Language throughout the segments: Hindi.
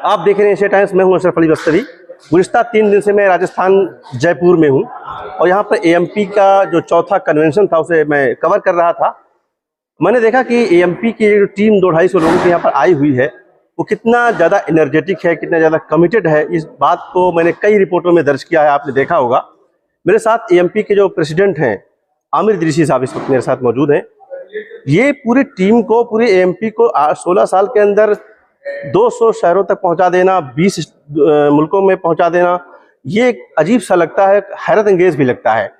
आप देख रहे हैं एशिया टाइम्स। मैं हूं अशरफ अली बस्तरी। गुज़िश्ता 3 दिन से मैं राजस्थान जयपुर में हूं और यहां पर एएमपी का जो चौथा कन्वेंशन था उसे मैं कवर कर रहा था। मैंने देखा कि एएमपी की जो टीम 200-250 लोगों की यहाँ पर आई हुई है वो कितना ज़्यादा एनर्जेटिक है, कितना ज़्यादा कमिटेड है। इस बात को मैंने कई रिपोर्टों में दर्ज किया है, आपने देखा होगा। मेरे साथ एएमपी के जो प्रेसिडेंट हैं आमिर इदरीसी साहब इस वक्त मेरे साथ मौजूद हैं। ये पूरी टीम को, पूरी एएमपी को 16 साल के अंदर 200 शहरों तक पहुंचा देना, 20 मुल्कों में पहुंचा देना, ये एक अजीब सा लगता है, हैरत अंगेज भी लगता है।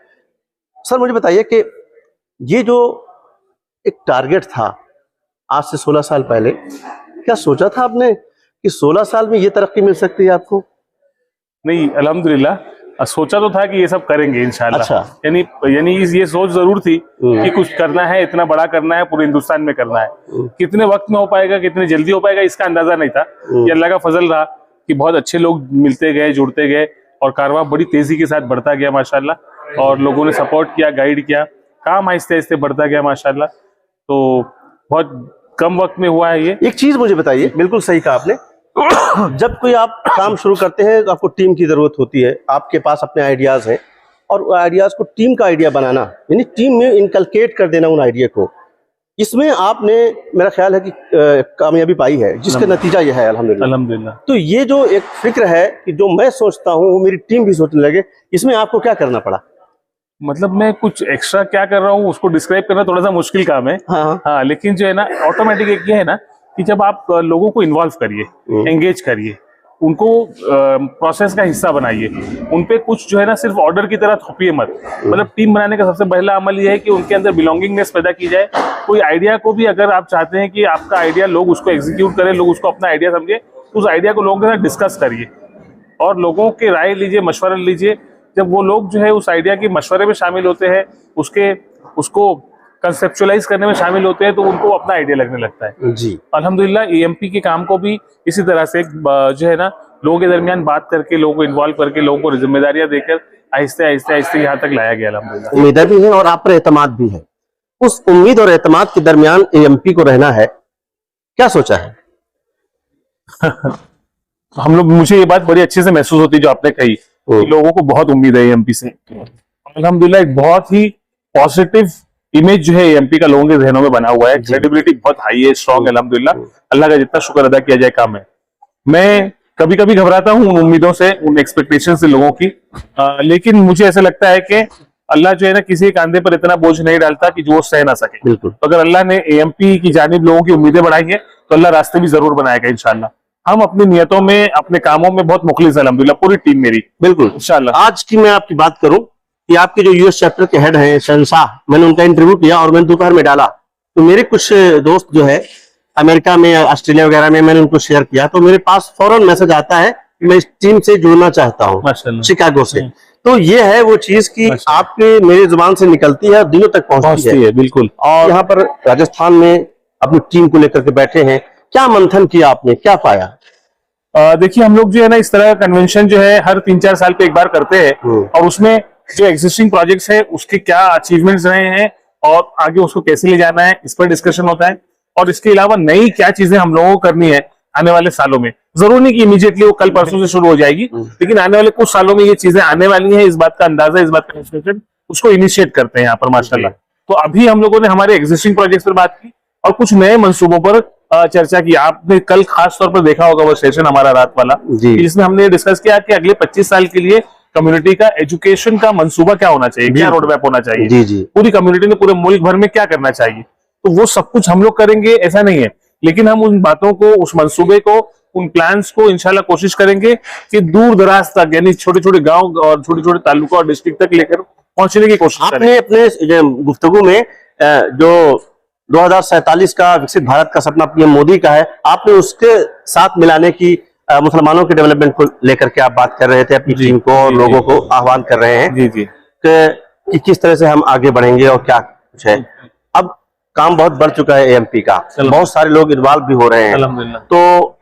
सर मुझे बताइए कि ये जो एक टारगेट था आज से 16 साल पहले, क्या सोचा था आपने कि 16 साल में ये तरक्की मिल सकती है आपको? नहीं, अल्हम्दुलिल्लाह सोचा तो था कि ये सब करेंगे इंशाल्लाह। अच्छा। यानी ये सोच जरूर थी कि कुछ करना है, इतना बड़ा करना है, पूरे हिंदुस्तान में करना है। कितने वक्त में हो पाएगा, कितने जल्दी हो पाएगा, इसका अंदाजा नहीं था। ये अल्लाह का फजल रहा कि बहुत अच्छे लोग मिलते गए, जुड़ते गए और कारवां बड़ी तेजी के साथ बढ़ता गया माशाल्लाह। और लोगों ने सपोर्ट किया, गाइड किया, काम आहिस्ते आहिस्ते बढ़ता गया माशाल्लाह। तो बहुत कम वक्त में हुआ है ये। एक चीज मुझे बताइए, बिल्कुल सही कहा आपने। जब कोई आप काम शुरू करते हैं तो आपको टीम की जरूरत होती है। आपके पास अपने आइडियाज हैं और आइडियाज को टीम का आइडिया बनाना, यानी टीम में इनकलकेट कर देना उन आइडिया को, इसमें आपने मेरा ख्याल है कि कामयाबी पाई है, जिसका नतीजा यह है अल्हम्दुलिल्लाह। तो ये जो एक फिक्र है कि जो मैं सोचता हूँ वो मेरी टीम भी सोचने लगे, इसमें आपको क्या करना पड़ा? मतलब मैं कुछ एक्स्ट्रा क्या कर रहा हूँ उसको डिस्क्राइब करना थोड़ा सा मुश्किल काम है। हाँ, लेकिन जो है ना ऑटोमेटिक एक ये है ना कि जब आप लोगों को इन्वॉल्व करिए, एंगेज करिए, उनको प्रोसेस का हिस्सा बनाइए, उनपे कुछ जो है ना सिर्फ ऑर्डर की तरह थोपिए मत। मतलब टीम बनाने का सबसे पहला अमल ये है कि उनके अंदर बिलोंगिंगनेस पैदा की जाए। कोई आइडिया को भी अगर आप चाहते हैं कि आपका आइडिया लोग उसको एग्जीक्यूट करें, लोग उसको अपना आइडिया समझे, तो उस आइडिया को लोगों के साथ डिस्कस करिए और लोगों के राय लीजिए, मशवरा लीजिए। जब वो लोग जो है उस आइडिया के मशवरे में शामिल होते हैं, उसको कंसेप्चुअलाइज करने में शामिल होते हैं, तो उनको अपना आइडिया लगने लगता है जी। अल्हम्दुलिल्लाह एएमपी के काम को भी इसी तरह से जो है ना लोगों के दरमियान बात करके, लोगों को इन्वॉल्व करके, लोगों को जिम्मेदारियां देकर आहिस्ते आहिस्ते यहाँ तक लाया गया अल्हम्दुलिल्लाह। उम्मीदें भी है और आप पर एतमाद भी है। उस उम्मीद और एतमाद के दरमियान एएमपी को रहना है, क्या सोचा है? मुझे ये बात बड़ी अच्छे से महसूस होती है जो आपने कही कि लोगों को बहुत उम्मीद है एएमपी से। अल्हम्दुलिल्लाह एक बहुत ही पॉजिटिव इमेज जो है एएमपी का लोगों के जहनों में बना हुआ है। क्रेडिबिलिटी बहुत हाई है, स्ट्रॉन्ग है अल्हम्दुलिल्लाह। अल्लाह का जितना शुक्र अदा किया जाए कम है। मैं कभी कभी घबराता हूँ उन उम्मीदों से, उन एक्सपेक्टेशन से लोगों की, लेकिन मुझे ऐसा लगता है कि अल्लाह जो है ना किसी के कंधे पर इतना बोझ नहीं डालता कि जो वो सह ना सके। तो अगर अल्लाह ने एएमपी की जानिब लोगों की उम्मीदें बढ़ाई है तो अल्लाह रास्ते भी जरूर बनाएगा इंशाल्लाह। हम अपनी नियतों में, अपने कामों में बहुत मुखलिस है अल्हम्दुलिल्लाह, पूरी टीम मेरी। बिल्कुल इंशाल्लाह। आज की मैं आपकी बात करूं कि आपके जो यूएस चैप्टर के हेड हैं शहंशाह, मैंने उनका इंटरव्यू किया और मैंने दोपहर में डाला, तो मेरे कुछ दोस्त जो है अमेरिका में, ऑस्ट्रेलिया वगैरह में, मैंने उनको शेयर किया तो मेरे पास फौरन मैसेज आता है कि मैं इस टीम से जुड़ना चाहता हूँ शिकागो से। तो ये है वो चीज की आपके मेरी जुबान से निकलती है, दिलों तक पहुंचती है। बिल्कुल। और यहाँ पर राजस्थान में अपनी टीम को लेकर के बैठे हैं, क्या मंथन किया आपने, क्या पाया? देखिए हम लोग जो है ना इस तरह का कन्वेंशन जो है हर 3-4 साल पे एक बार करते हैं और उसमें जो एग्जिस्टिंग प्रोजेक्ट्स है उसके क्या अचीवमेंट्स रहे हैं और आगे उसको कैसे ले जाना है, इस पर डिस्कशन होता है। और इसके अलावा नई क्या चीजें हम लोगों को करनी है आने वाले सालों में। जरूर नहीं कि इमीडिएटली वो कल परसों से शुरू हो जाएगी, लेकिन आने वाले कुछ सालों में ये चीजें आने वाली हैं, इस बात का अंदाजा, इस बात का डिस्कशन उसको इनिशिएट करते हैं यहाँ पर माशाल्लाह। तो अभी हम लोगों ने हमारे एग्जिस्टिंग प्रोजेक्ट्स पर बात की और कुछ नए मंसूबों पर चर्चा की। आपने कल खास तौर पर देखा होगा वो सेशन हमारा रात वाला, जिसमें हमने डिस्कस किया कि अगले 25 साल के लिए कम्युनिटी का एजुकेशन का मंसूबा क्या होना चाहिए, क्या रोड मैप होना चाहिए, पूरी कम्युनिटी ने पूरे मुल्क भर में क्या करना चाहिए। तो वो सब कुछ हम लोग करेंगे ऐसा नहीं है, लेकिन हम उन बातों को, उस मंसूबे को, उन प्लान्स को इंशाल्लाह कोशिश करेंगे कि दूर दराज तक, यानी छोटे छोटे गांव और छोटे छोटे तालुका और डिस्ट्रिक्ट तक लेकर पहुंचने की कोशिश आपने अपने गुफ्तगू में जो 2047 का विकसित भारत का सपना पीएम मोदी का है, आपने उसके साथ मिलाने की, मुसलमानों के डेवलपमेंट को लेकर के आप बात कर रहे थे, अपनी टीम को और लोगों को आह्वान कर रहे हैं कि किस तरह से हम आगे बढ़ेंगे और क्या कुछ है। अब काम बहुत बढ़ चुका है एएमपी का, बहुत सारे लोग इन्वॉल्व भी हो रहे हैं। तो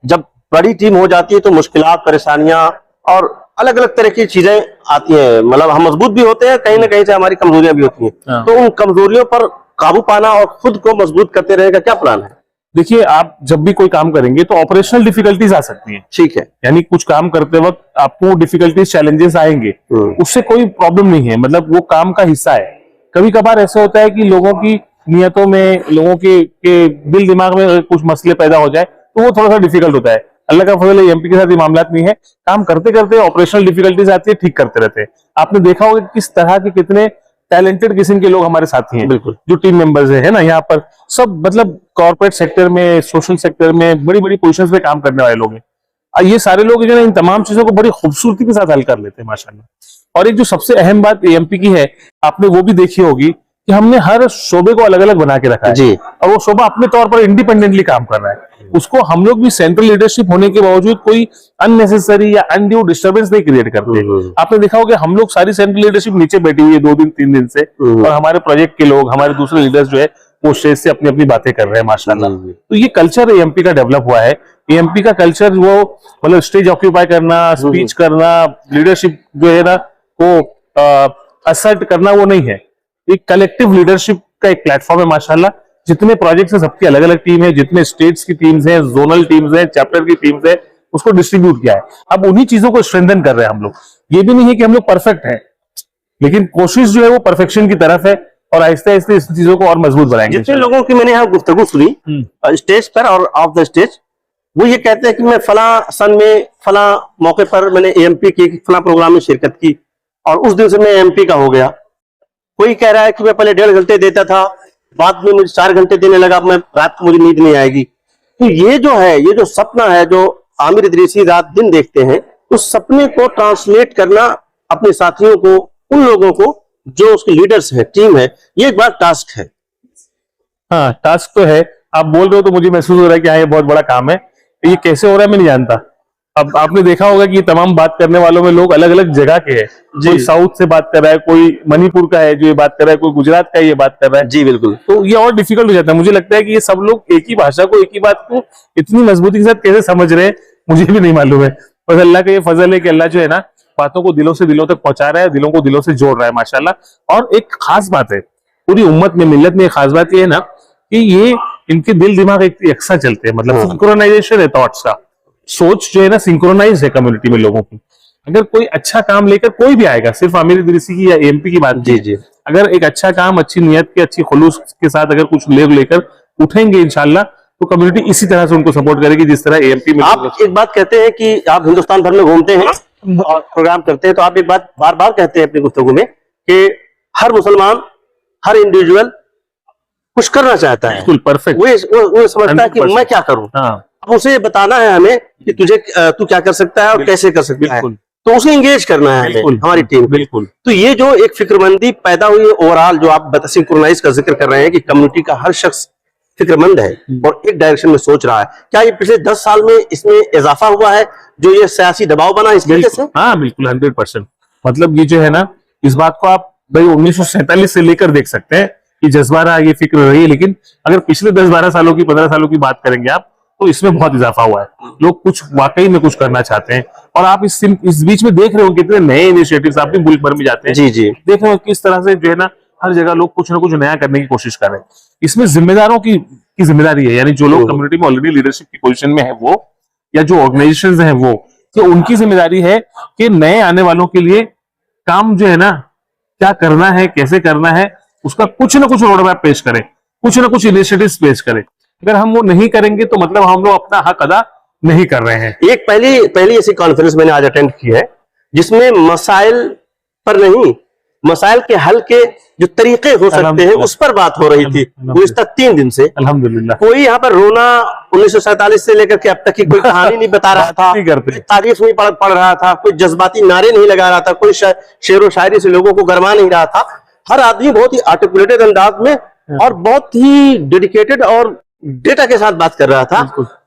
जब बड़ी टीम हो जाती है तो मुश्किलात, परेशानियां और अलग अलग तरह की चीजें आती हैं। मतलब हम मजबूत भी होते हैं, कहीं ना कहीं से हमारी कमजोरियां भी होती हैं। तो उन कमजोरियों पर काबू पाना और खुद को मजबूत करते रहने का क्या प्लान है? देखिए, आप जब भी कोई काम करेंगे तो ऑपरेशनल डिफिकल्टीज आ सकती हैं। ठीक है। यानी कुछ काम करते वक्त आपको डिफिकल्टीज, चैलेंजेस आएंगे, उससे कोई प्रॉब्लम नहीं है, मतलब वो काम का हिस्सा है। कभी कभार ऐसा होता है कि लोगों की नियतों में, लोगों के दिल दिमाग में कुछ मसले पैदा हो जाए तो वो थोड़ा सा डिफिकल्ट होता है। अल्लाह का फजल है, एमपी के साथ ये मामला नहीं है। काम करते करते ऑपरेशनल डिफिकल्टीज आती है, ठीक करते रहते हैं। आपने देखा होगा किस तरह के कितने टैलेंटेड किस्म के लोग हमारे साथी हैं, बिल्कुल, जो टीम मेंबर्स है ना, यहाँ पर सब मतलब कॉर्पोरेट सेक्टर में, सोशल सेक्टर में बड़ी बड़ी पोजीशंस पे काम करने वाले लोग हैं। ये सारे लोग जो है इन तमाम चीजों को बड़ी खूबसूरती के साथ हल कर लेते हैं माशाल्लाह। और एक जो सबसे अहम बात एमपी की है, आपने वो भी देखी होगी कि हमने हर शोबे को अलग अलग बना के रखा है जी। और वो शोबा अपने तौर पर इंडिपेंडेंटली काम कर रहा है। उसको हम लोग भी सेंट्रल लीडरशिप होने के बावजूद कोई अननेसेसरी या अनड्यू डिस्टर्बेंस नहीं क्रिएट करते। आपने देखा होगा हम लोग सारी सेंट्रल लीडरशिप नीचे बैठी हुई है 2 दिन 3 दिन से, और हमारे प्रोजेक्ट के लोग, हमारे दूसरे लीडर्स जो है वो स्टेज से अपनी अपनी बातें कर रहे हैं माशाल्लाह। तो ये कल्चर एमपी का डेवलप हुआ है। एमपी का कल्चर वो मतलब स्टेज ऑक्यूपाई करना, स्पीच करना, लीडरशिप जो है ना वो असर्ट करना, वो नहीं है। एक कलेक्टिव लीडरशिप का एक प्लेटफॉर्म है माशाल्लाह। जितने प्रोजेक्ट्स हैं सबकी अलग अलग टीम है, जितने स्टेट्स की टीम्स हैं, जोनल टीम्स हैं, चैप्टर की टीम्स है, उसको डिस्ट्रीब्यूट किया है। अब उन्हीं चीजों को स्ट्रेंथन कर रहे हैं हम लोग। ये भी नहीं है कि हम लोग परफेक्ट हैं, लेकिन कोशिश जो है वो परफेक्शन की तरफ है, और आहिस्ते आहिस्ते इस चीजों को और मजबूत बनाएंगे। जितने लोगों की मैंने यहाँ गुफ्तगू सुनी स्टेज पर और ऑफ द स्टेज, वो ये कहते हैं कि मैं फला सन में फला मौके पर मैंने एएमपी की फला प्रोग्राम में शिरकत की और उस दिन से मैं एएमपी का हो गया। कोई कह रहा है कि मैं पहले 1.5 घंटे देता था, बाद में मुझे 4 घंटे देने लगा, मैं रात को मुझे नींद नहीं आएगी। तो ये जो है, ये जो सपना है जो आमिर इदरीसी रात दिन देखते हैं, उस सपने को ट्रांसलेट करना अपने साथियों को, उन लोगों को जो उसके लीडर्स है, टीम है, ये एक बड़ा टास्क है। हाँ, टास्क तो है। आप बोल रहे हो तो मुझे महसूस हो रहा है कि हाँ ये बहुत बड़ा काम है। ये कैसे हो रहा है मैं नहीं जानता। अब आपने देखा होगा कि तमाम बात करने वालों में लोग अलग अलग जगह के हैं। कोई साउथ से बात कर रहा है, कोई मणिपुर का है जो ये बात कर रहा है, कोई गुजरात का ये बात कर रहा है। जी बिल्कुल। तो ये और डिफिकल्ट हो जाता है। मुझे लगता है कि ये सब लोग एक ही भाषा को, एक ही बात को इतनी मजबूती के साथ कैसे समझ रहे हैं, मुझे भी नहीं मालूम है। बस अल्लाह का ये फजल है कि अल्लाह जो है ना बातों को दिलों से दिलों तक पहुंचा रहा है, दिलों को दिलों से जोड़ रहा है माशाल्लाह। और एक खास बात है पूरी उम्मत में, मिल्लत में, एक खास बात ये है ना कि ये इनके दिल दिमाग एक यकसा चलते हैं, मतलब सिंक्रोनाइजेशन है थॉट्स का। सोच जो है ना सिंक्रोनाइज है कम्युनिटी में लोगों की। अगर कोई अच्छा काम लेकर कोई भी आएगा, सिर्फ आमिर इदरीसी की या एमपी की बात जी जी, अगर एक अच्छा काम, अच्छी नियत के, अच्छी खुलूस के साथ अगर कुछ लेकर उठेंगे इंशाल्लाह, तो कम्युनिटी इसी तरह से उनको सपोर्ट करेगी जिस तरह एमपी में। आप एक बात कहते हैं कि आप हिंदुस्तान भर में घूमते हैं और प्रोग्राम करते हैं, तो आप एक बात बार बार कहते हैं अपनी गुफ्तगू में कि हर मुसलमान, हर इंडिविजुअल कुछ करना चाहता है। बिल्कुल परफेक्ट। वो समझता है कि मैं क्या करूं। अब उसे बताना है हमें कि तू क्या कर सकता है और कैसे कर सकता है, तो उसे एंगेज करना है हमें, हमारी टीम। बिल्कुल। तो ये जो एक फिक्रमंदी पैदा हुई है ओवरऑल, जो आप सिंक्रोनाइज का जिक्र कर रहे हैं कि कम्युनिटी का हर शख्स फिक्रमंद है और एक डायरेक्शन में सोच रहा है, क्या ये पिछले 10 साल में इसमें इजाफा हुआ है जो ये सियासी दबाव बना इस वजह से? हाँ बिल्कुल 100%। मतलब ये जो है ना, इस बात को आप भाई 1947 से लेकर देख सकते हैं कि जज्बा रहा, ये फिक्र रही है। लेकिन अगर पिछले 10-12 सालों की, 15 सालों की बात करेंगे आप, तो इसमें बहुत इजाफा हुआ है। लोग कुछ वाकई में कुछ करना चाहते हैं। और आप इस बीच में देख रहे हो कितने नए इनिशिएटिव्स, आप भी मुल्क भर में जाते हैं, जी जी, देख रहे हो किस तरह से जो है ना हर जगह लोग कुछ ना कुछ नया करने की कोशिश कर रहे हैं। इसमें जिम्मेदारों की जिम्मेदारी है, यानी जो लोग कम्युनिटी में ऑलरेडी लीडरशिप की पोजीशन में है वो, या जो ऑर्गेनाइजेशंस हैं वो, तो उनकी जिम्मेदारी है कि नए आने वालों के लिए काम जो है ना क्या करना है, कैसे करना है, उसका कुछ ना कुछ रोड मैप पेश करें, कुछ ना कुछ इनिशिएटिव्स पेश करें। अगर हम वो नहीं करेंगे तो मतलब हम लोग अपना हक अदा नहीं कर रहे हैं। एक पहली ऐसी कॉन्फ्रेंस मैंने आज अटेंड की है जिसमें मसाइल पर नहीं, मसाइल के हल के जो तरीके हो सकते हैं उस पर बात हो रही थी गुज़िश्ता 3 दिन से। अल्हम्दुलिल्लाह। कोई यहाँ पर रोना 1947 से लेकर के अब तक की कोई कहानी नहीं बता रहा था, तारीफ नहीं पढ़ रहा था, कोई जज्बाती नारे नहीं लगा रहा था, कोई शेर व शायरी से लोगों को गरमा नहीं रहा था। हर आदमी बहुत ही आर्टिकुलेटेड अंदाज में और बहुत ही डेडिकेटेड और डेटा के साथ बात कर रहा था,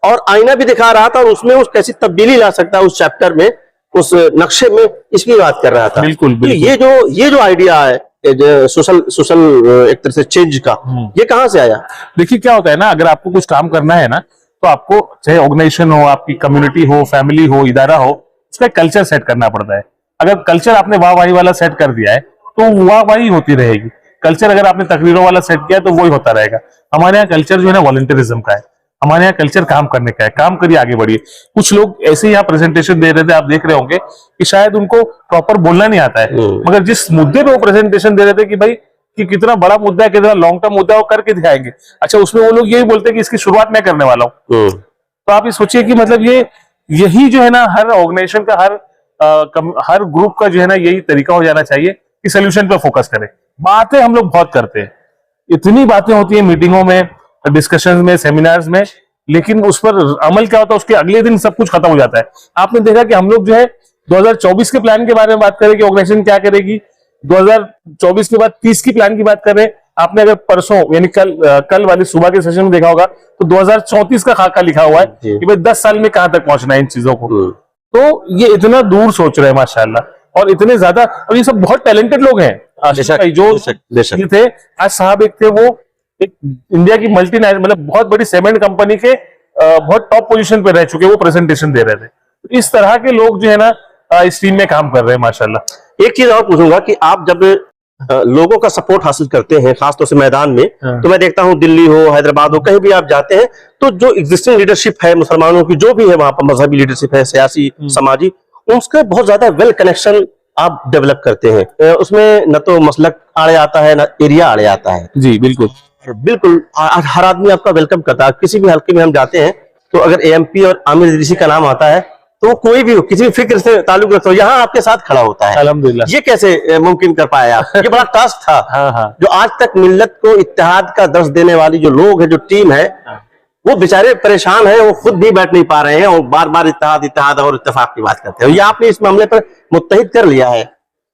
और आईना भी दिखा रहा था, और उसमें उस कैसी तब्दीली ला सकता है उस चैप्टर में, उस नक्शे में, इसकी बात कर रहा था। बिल्कुल, बिल्कुल। तो ये जो आइडिया है सोशल एक तरह से चेंज का, ये कहाँ से आया? देखिए क्या होता है ना, अगर आपको कुछ काम करना है ना, तो आपको चाहे ऑर्गेनाइजेशन हो, आपकी कम्युनिटी हो, फैमिली हो, इदारा हो, उसका कल्चर सेट करना पड़ता है। अगर कल्चर आपने वाहवाही वाला सेट कर दिया है तो वाहवाही होती रहेगी। कल्चर अगर आपने तकरीरों वाला सेट किया तो वही होता रहेगा। हमारे यहाँ कल्चर जो है ना वॉलंटियरिज्म का है। हमारे यहाँ कल्चर काम करने का है, काम करिए, आगे बढ़िए। कुछ लोग ऐसे यहाँ प्रेजेंटेशन दे रहे थे, आप देख रहे होंगे कि शायद उनको प्रॉपर बोलना नहीं आता है, मगर जिस मुद्दे पे वो प्रेजेंटेशन दे रहे थे कि भाई कि कितना बड़ा मुद्दा है, कितना लॉन्ग टर्म मुद्दा है, वो करके दिखाएंगे। अच्छा, उसमें वो लोग यही बोलते हैं कि इसकी शुरुआत मैं करने वाला हूँ। तो आप ये सोचिए कि मतलब यही जो है ना, हर ऑर्गेनाइजेशन का, हर ग्रुप का जो है ना, यही तरीका हो जाना चाहिए कि सोल्यूशन पे फोकस करें। बातें हम लोग बहुत करते हैं, इतनी बातें होती है मीटिंगों में, डिस्कशंस में, सेमिनार्स में, लेकिन उस पर अमल क्या होता है, उसके अगले दिन सब कुछ खत्म हो जाता है। आपने देखा कि हम लोग जो है 2024 के प्लान के बारे में बात करें कि ऑर्गेनाइजेशन क्या करेगी, 2024 के बाद 30 की प्लान की बात करें। आपने अगर परसों यानी कल वाली सुबह के सेशन में देखा होगा तो 2034 का खाका लिखा हुआ है कि भाई 10 साल में कहां तक पहुंचना है इन चीजों को। तो ये इतना दूर सोच रहे हैं माशाल्लाह, और इतने ज्यादा, और ये सब बहुत टैलेंटेड लोग हैं। जो ये थे आज साहब, एक थे वो एक इंडिया की मल्टीनेशनल, मतलब बहुत बड़ी सीमेंट कंपनी के बहुत टॉप पोजीशन पे रह चुके, वो प्रेजेंटेशन दे रहे थे। तो इस तरह के लोग जो है ना इस टीम में काम कर रहे हैं माशाल्लाह। एक चीज और पूछूंगा कि आप जब लोगों का सपोर्ट हासिल करते हैं, खासतौर से मैदान में, तो मैं देखता हूं दिल्ली हो, हैदराबाद हो, कहीं भी आप जाते हैं तो जो एग्जिस्टिंग लीडरशिप है मुसलमानों की, जो भी है वहां पर, मजहबी लीडरशिप है, सियासी, समाजी, उसका बहुत ज्यादा वेल कनेक्शन आप डेवलप करते हैं। उसमें न तो मसलक आड़े आता है, न एरिया आड़े आता है। जी बिल्कुल बिल्कुल, हर आदमी आपका वेलकम करता है। किसी भी हल्के में हम जाते हैं तो अगर एएमपी और आमिर इदरीसी का नाम आता है तो वो कोई भी हो, किसी भी फिक्र से ताल्लुक रखता हो, यहाँ आपके साथ खड़ा होता है। अल्हम्दुलिल्लाह। ये कैसे मुमकिन कर पाए आप? ये बड़ा टास्क था। हाँ। जो आज तक मिल्लत को इत्तेहाद का दर्स देने वाली जो लोग है, जो टीम है, वो बेचारे परेशान है, वो खुद भी बैठ नहीं पा रहे हैं और बार बार इत्तेहाद और इत्तेफाक की बात करते हैं। ये आपने इस मामले पर मुत्तहिद कर लिया है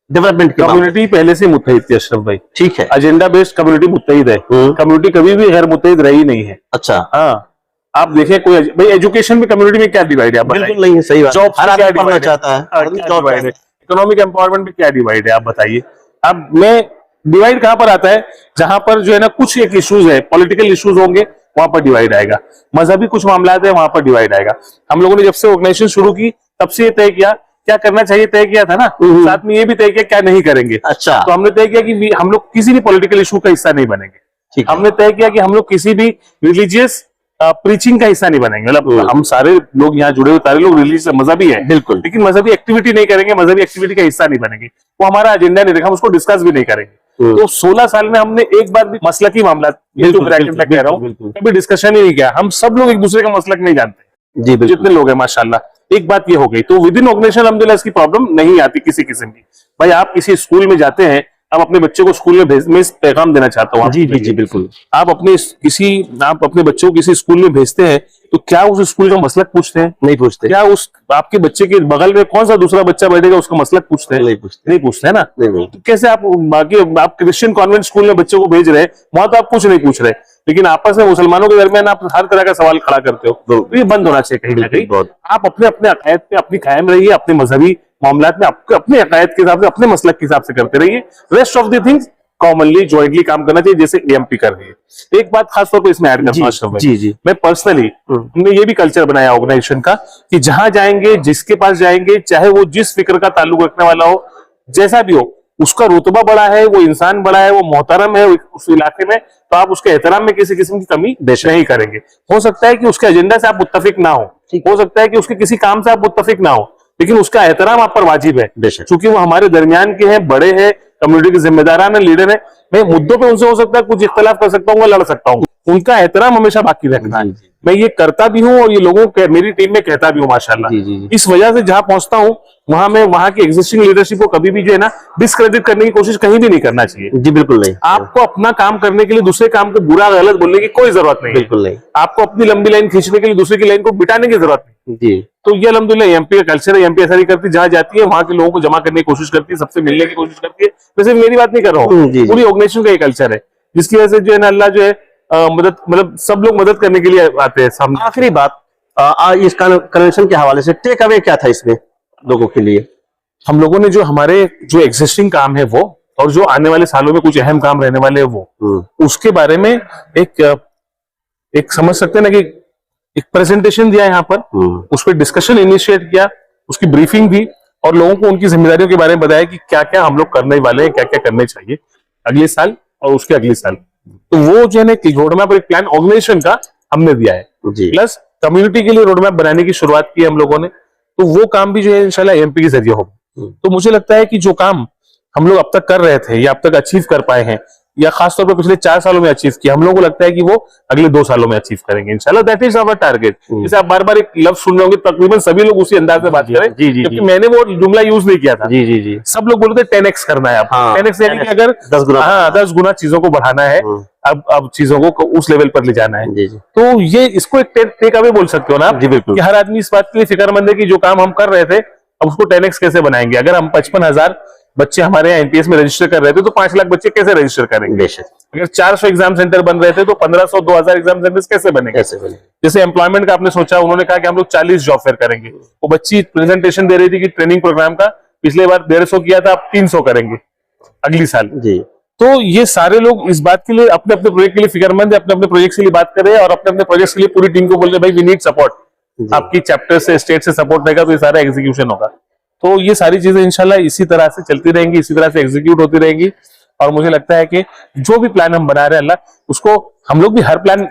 डेवलपमेंट की। कम्युनिटी पहले से मुत्तहिद थी अशरफ भाई, ठीक है, एजेंडा बेस्ड कम्युनिटी मुत्तहिद है। कम्युनिटी कभी भी गैर मुत्तहिद रही नहीं है। अच्छा, हाँ, आप देखें कोई भाई एजुकेशन में कम्युनिटी में क्या डिवाइड है, आप बताइए। बिल्कुल नहीं है, सही बात। जॉब हर आदमी पढ़ना चाहता है, इकोनॉमिक एम्पावरमेंट में क्या डिवाइड है, आप बताइए। अब मैं डिवाइड कहां पर आता है, जहां पर जो है ना कुछ एक इश्यूज है, पॉलिटिकल इश्यूज होंगे, वहां पर डिवाइड आएगा। मजहबी कुछ मामला है, वहां पर डिवाइड आएगा। हम लोगों ने जब से ऑर्गेनाइजेशन शुरू की तब से ये तय किया क्या करना चाहिए, तय किया था ना, साथ में ये भी तय किया क्या नहीं करेंगे। अच्छा, तो हमने तय किया कि हम लोग किसी भी पॉलिटिकल इशू का हिस्सा नहीं बनेंगे। हमने तय किया कि हम लोग किसी भी रिलीजियस प्रीचिंग का हिस्सा नहीं बनेंगे। मतलब हम सारे लोग यहाँ जुड़े हुए सारे लोग रिलीजियस मजहबी हैं, बिल्कुल, लेकिन मजहबी एक्टिविटी नहीं करेंगे, मजहबी एक्टिविटी का हिस्सा नहीं बनेंगे। वो हमारा एजेंडा नहीं रहेगा, हम उसको डिस्कस भी नहीं करेंगे। तो 16 साल में हमने एक बार भी मसलकी मामला, ब्रैकेट में कह रहा हूँ, कभी डिस्कशन ही नहीं किया। हम सब लोग एक दूसरे का मसलक नहीं जानते जी, जितने लोग हैं माशाल्लाह। एक बात ये हो गई, तो विद इन ऑर्गेनाइजेशन अल्हम्दुलिल्लाह इसकी प्रॉब्लम नहीं आती किसी किस्म की। भाई आप किसी स्कूल में जाते हैं, आप अपने बच्चे को स्कूल में भेजने में पैगाम देना चाहता हूँ। जी बिल्कुल। आप अपने बच्चों को किसी स्कूल में भेजते हैं तो क्या उस स्कूल का मसलक पूछते हैं? नहीं पूछते। क्या उस आपके बच्चे के बगल में कौन सा दूसरा बच्चा बैठेगा उसका मसलक पूछते हैं? नहीं पूछते है ना। नहीं। तो कैसे आप बाकी आप क्रिश्चियन कॉन्वेंट स्कूल में बच्चों को भेज रहे हैं, वहां तो आप कुछ नहीं पूछ रहे, लेकिन आपस में मुसलमानों के दरमियान आप हर तरह का सवाल खड़ा करते हो। तो ये बंद होना चाहिए कहीं ना कहीं। आप अपने अकायद पे अपनी कायम रहिए, अपने मजहबी मामलात में अपने अकायद के हिसाब से, अपने मसलक के हिसाब से करते रहिए। Rest of the things commonly jointly काम करना चाहिए, जैसे एएमपी कर रही है। एक बात खास तौर पर इसमें ऐड करता हूं जी, मैं पर्सनली, हमने ये भी कल्चर बनाया ऑर्गेनाइजेशन का कि जहां जाएंगे, जिसके पास जाएंगे, चाहे वो जिस फिक्र का ताल्लुक रखने वाला हो, जैसा भी हो, उसका रुतबा बड़ा है, वो इंसान बड़ा है, वो मोहतरम है उस इलाके में, तो आप उसके एहतराम में किसी किस्म की कमी नहीं करेंगे। हो सकता है कि उसके एजेंडा से आप मुत्तफिक ना हो सकता है कि उसके किसी काम से आप मुत्तफिक ना हो, लेकिन उसका एहतराम आप पर वाजिब है, क्योंकि वो हमारे दरमियान के हैं, बड़े हैं, कम्युनिटी के जिम्मेदारान है, लीडर है। मैं मुद्दों पे उनसे हो सकता है कुछ इख्तलाफ कर सकता हूँ, लड़ सकता हूँ, उनका एहतराम हमेशा बाकी रखना है। मैं ये करता भी हूँ और ये लोगों को मेरी टीम में कहता भी हूँ माशाल्लाह। इस वजह से जहां पहुंचता हूँ वहां मैं वहां की एग्जिस्टिंग लीडरशिप को कभी भी जो है ना डिस्क्रेडिट करने की कोशिश कहीं भी नहीं करना चाहिए। जी बिल्कुल नहीं। आपको अपना काम करने के लिए दूसरे काम को बुरा गलत बोलने की कोई जरूरत नहीं, बिल्कुल नहीं। आपको अपनी लंबी लाइन खींचने के लिए दूसरे की लाइन को बिटाने की जरूरत नहीं जी। तो ये अल्हम्दुलिल्लाह एमपी का कल्चर है। एमपी ऐसा नहीं करती, जहां जाती है वहां के लोगों को जमा करने की कोशिश करती है, सबसे मिलने की कोशिश करती है। वैसे मेरी बात नहीं कर रहा हूँ, पूरी ऑर्गेनाइजेशन का ये कल्चर है, जिसकी वजह से जो है ना अल्लाह जो है मदद, मतलब सब लोग मदद करने के लिए आते हैं सामने। आखिरी बात, इस कन्वेंशन के हवाले से टेक अवे क्या था इसमें लोगों के लिए? हम लोगों ने जो हमारे जो एग्जिस्टिंग काम है वो, और जो आने वाले सालों में कुछ अहम काम रहने वाले हैं वो, उसके बारे में एक समझ सकते हैं ना कि एक प्रेजेंटेशन दिया यहाँ पर, उस पर डिस्कशन इनिशिएट किया, उसकी ब्रीफिंग दी और लोगों को उनकी जिम्मेदारियों के बारे में बताया कि क्या क्या हम लोग करने वाले हैं, क्या क्या करने चाहिए अगले साल और उसके अगले साल। तो वो जो है रोड मैप और एक प्लान ऑर्गेनाइजेशन का हमने दिया है, जी प्लस कम्युनिटी के लिए रोड मैप बनाने की शुरुआत की है हम लोगों ने, तो वो काम भी जो है इंशाल्लाह एमपी के जरिए होगा। तो मुझे लगता है कि जो काम हम लोग अब तक कर रहे थे या अब तक अचीव कर पाए हैं, या खासतौर पर पिछले 4 सालों में अचीव किया, हम लोगों को लगता है कि वो अगले 2 सालों में अचीव करेंगे इंशाल्लाह। That is our target. जैसे आप बार बार एक लफ्ज सुन रहे होंगे, तकरीबन सभी लोग उसी अंदाज में बात करें, जबकि मैंने वो जुमला यूज नहीं किया था। जी जी जी सब लोग बोलते 10x करना है, अब 10x यानी कि अगर 10 गुना, 10 गुना चीजों को बढ़ाना है, अब चीजों को उस लेवल पर ले जाना है। जी जी तो ये इसको एक टेक अवे बोल सकते हो ना आप, जी बिल्कुल। कि हर आदमी इस बात के लिए फिक्रमंद है कि जो काम हम कर रहे थे अब उसको 10x कैसे बनाएंगे। अगर हम 55,000 बच्चे हमारे यहाँ एनपीएस में रजिस्टर कर रहे थे, तो 5 लाख बच्चे कैसे रजिस्टर करेंगे। बेशक। अगर 400 एग्जाम सेंटर बन रहे थे, तो 1500 2000 एग्जाम सेंटर कैसे बनेंगे। कैसे बने। जैसे एम्प्लॉयमेंट का आपने सोचा, उन्होंने कहा कि हम लोग 40 जॉब फेयर करेंगे। वो बच्ची प्रेजेंटेशन दे रही थी कि ट्रेनिंग प्रोग्राम का पिछले बार 150 किया था, अब 300 करेंगे अगली साल। जी तो ये सारे लोग इस बात के लिए अपने अपने प्रोजेक्ट के लिए फिक्रमंद है, अपने अपने प्रोजेक्ट के लिए बात कर रहे हैं, और अपने अपने प्रोजेक्ट के लिए पूरी टीम को बोल रहे हैं भाई वी नीड सपोर्ट। आपकी चैप्टर से, स्टेट से सपोर्ट रहेगा तो ये सारा एग्जीक्यूशन होगा। तो ये सारी चीजें इंशाल्लाह इसी तरह से चलती रहेंगी, इसी तरह से एग्जीक्यूट होती रहेंगी। और मुझे लगता है कि जो भी प्लान हम बना रहे हैं, अल्लाह उसको, हम लोग भी हर प्लान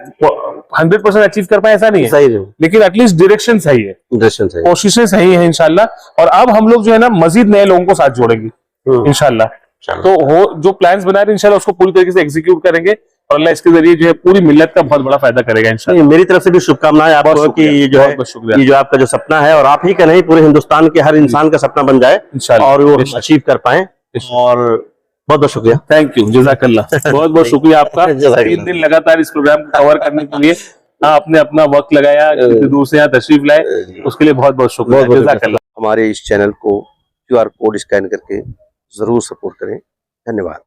100% अचीव कर पाए ऐसा नहीं है, सही है, लेकिन एटलीस्ट डायरेक्शन सही है, दर्शन सही। कोशिशें सही है इंशाल्लाह। और अब हम लोग जो है ना मजीद नए लोगों को साथ जोड़ेंगे इंशाल्लाह। तो हो जो प्लान्स बना रहे हैं इंशाल्लाह उसको पूरी तरीके से एग्जीक्यूट करेंगे, और अल्लाह इसके जरिए जो है पूरी मिल्लत का बहुत बड़ा फायदा करेगा इंशाल्लाह। मेरी तरफ से भी शुभकामनाएं आपको कि ये जो है, ये जो आपका जो सपना है, और आप ही का नहीं पूरे हिंदुस्तान के हर इंसान का सपना बन जाए इंशाल्लाह, और वो अचीव कर पाए। और बहुत बहुत शुक्रिया। थैंक यू, जज़ाकल्लाह। बहुत बहुत शुक्रिया आपका, जज़ाकल्लाह। 3 दिन लगातार इस प्रोग्राम को कवर करने के लिए आपने अपना वक्त लगाया, इतनी दूर से यहाँ तशरीफ लाए, उसके लिए बहुत बहुत शुक्रिया, जज़ाकल्लाह। हमारे इस चैनल को QR कोड स्कैन करके जरूर सपोर्ट करें। धन्यवाद।